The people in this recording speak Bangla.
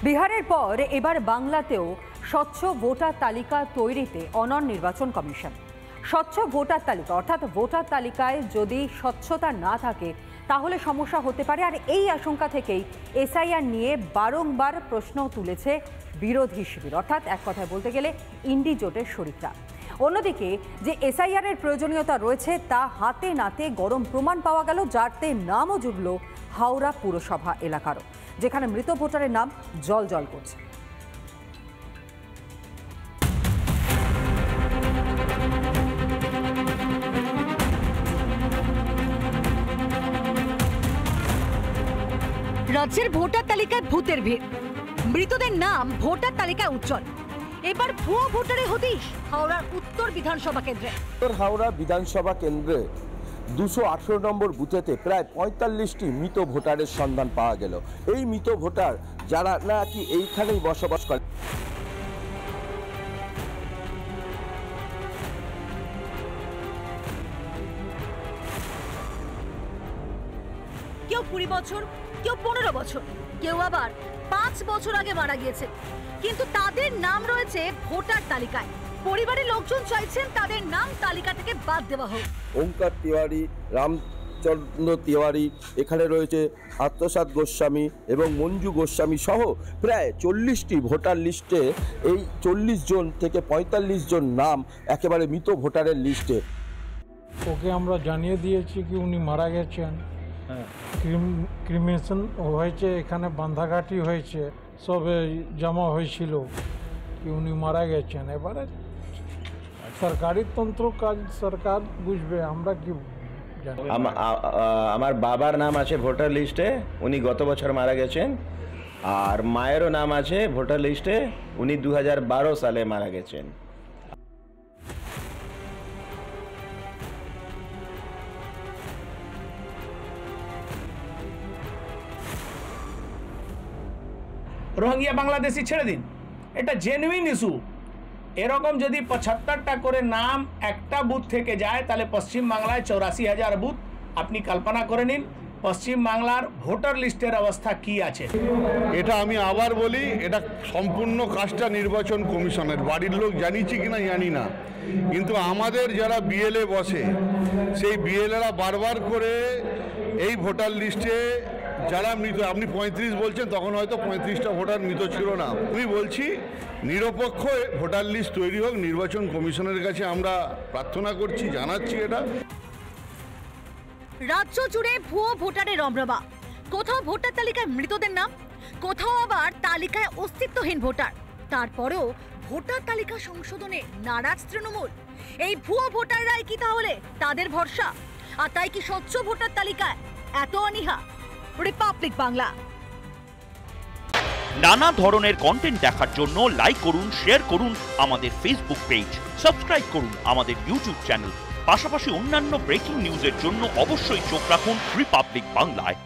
বিহারের পর এবার বাংলাতেও স্বচ্ছ ভোটার তালিকা তৈরিতে অনড় নির্বাচন কমিশন। স্বচ্ছ ভোটার তালিকা অর্থাৎ ভোটার তালিকায় যদি স্বচ্ছতা না থাকে তাহলে সমস্যা হতে পারে, আর এই আশঙ্কা থেকেই এসআইআর নিয়ে বারংবার প্রশ্ন তুলেছে বিরোধী শিবির, অর্থাৎ এক কথায় বলতে গেলে ইন্ডি জোটের শরিকরা। অন্যদিকে যে এসআইআর এর প্রয়োজনীয়তা রয়েছে তা হাতে নাতে গরম প্রমাণ পাওয়া গেল, যাতে নামও জুড়ল হাওড়া পুরসভা এলাকারও, যেখানে মৃত ভোটারের নাম জল করছে। রাজ্যের ভোটার তালিকায় ভূতের ভিড়, মৃতদের নাম ভোটার তালিকায় উজ্জ্বল। এবার ভুয়ো ভোটারে হদিশ হাওড়ার উত্তর বিধানসভা কেন্দ্রে। হাওড়া বিধানসভা কেন্দ্রে 218 নম্বর বুথেতে প্রায় 45টি মৃত ভোটারের সন্ধান পাওয়া গেল। এই মৃত ভোটার যারা নাকি এইখানেই বসবাস করে, কেউ 20 বছর, কেউ 15 বছর, কেউ আবার 5 বছর আগে মারা গিয়েছে, কিন্তু তাদের নাম রয়েছে ভোটার তালিকায়। পরিবারের লোকজন চাইছেন তাদের নাম তালিকা থেকে বাদ দেওয়া হোক। ওঙ্কার তিওয়ারি, রামচন্দ্র তিওয়ারি, এখানে রয়েছে আত্মসাৎ গোস্বামী এবং মঞ্জু গোস্বামী সহ প্রায় 40টি ভোটার লিস্টে এই 40 জন থেকে 45 জন নাম একেবারে মৃত ভোটারের লিস্টে। ওকে আমরা জানিয়ে দিয়েছি কি উনি মারা গেছেন, ক্রিমেশন হয়েছে, এখানে বাঁধাঘাটি হয়েছে, সব জমা হয়েছিল কি উনি মারা গেছেন। এবারে সরকারি তন্ত্র কাজ সরকার বুঝবে, আমরা কি জানি। আমার বাবার নাম আছে ভোটার লিস্টে, উনি গত বছর মারা গেছেন, আর মায়েরও নাম আছে ভোটার লিস্টে, উনি 2012 সালে মারা গেছেন। রোহিঙ্গা বাংলাদেশি ছেড়ে দিন, এটা জেনুইন ইস্যু। এরকম যদি 75টা করে নাম একটা বুথ থেকে যায় তাহলে পশ্চিম বাংলায় 84,000 বুথ। আপনি কল্পনা করে নিন পশ্চিম বাংলার ভোটার লিস্টের অবস্থা কি আছে। এটা আমি আবার বলি, এটা সম্পূর্ণ কাজটা নির্বাচন কমিশনের। বাড়ির লোক জানিয়েছি কিনা জানি না, কিন্তু আমাদের যারা বিএলএ বসে সেই বিএলএরা বারবার করে এই ভোটার লিস্টে যারা মৃত, আপনি 35 বলছেন, তখন হয়তো 35টা ভোটার মৃত ছিল না। আমি বলছি নিরপেক্ষ ভোটার লিস্ট তৈরি হোক, নির্বাচন কমিশনের কাছে আমরা প্রার্থনা করছি, জানাচ্ছি। এটা রাজ্য জুড়ে ভুয়ো ভোটারের রমরমা, কোথাও ভোটার তালিকায় মৃতদের নাম, কোথাও আবার তালিকায় অস্তিত্বহীন ভোটার। তারপরেও ভোটার তালিকা সংশোধনে নারাজ তৃণমূল। এই ভুয়ো ভোটাররাই কি তাহলে তাদের ভরসা? আর তাই কি স্বচ্ছ ভোটার তালিকায় এত অনীহা? রিপাবলিক বাংলা। নানা ধরনের কন্টেন্ট দেখার জন্য লাইক করুন, শেয়ার করুন আমাদের ফেসবুক পেজ, সাবস্ক্রাইব করুন আমাদের ইউটিউব চ্যানেল। পাশাপাশি অন্যান্য ব্রেকিং নিউজের জন্য অবশ্যই চোখ রাখুন রিপাবলিক বাংলায়।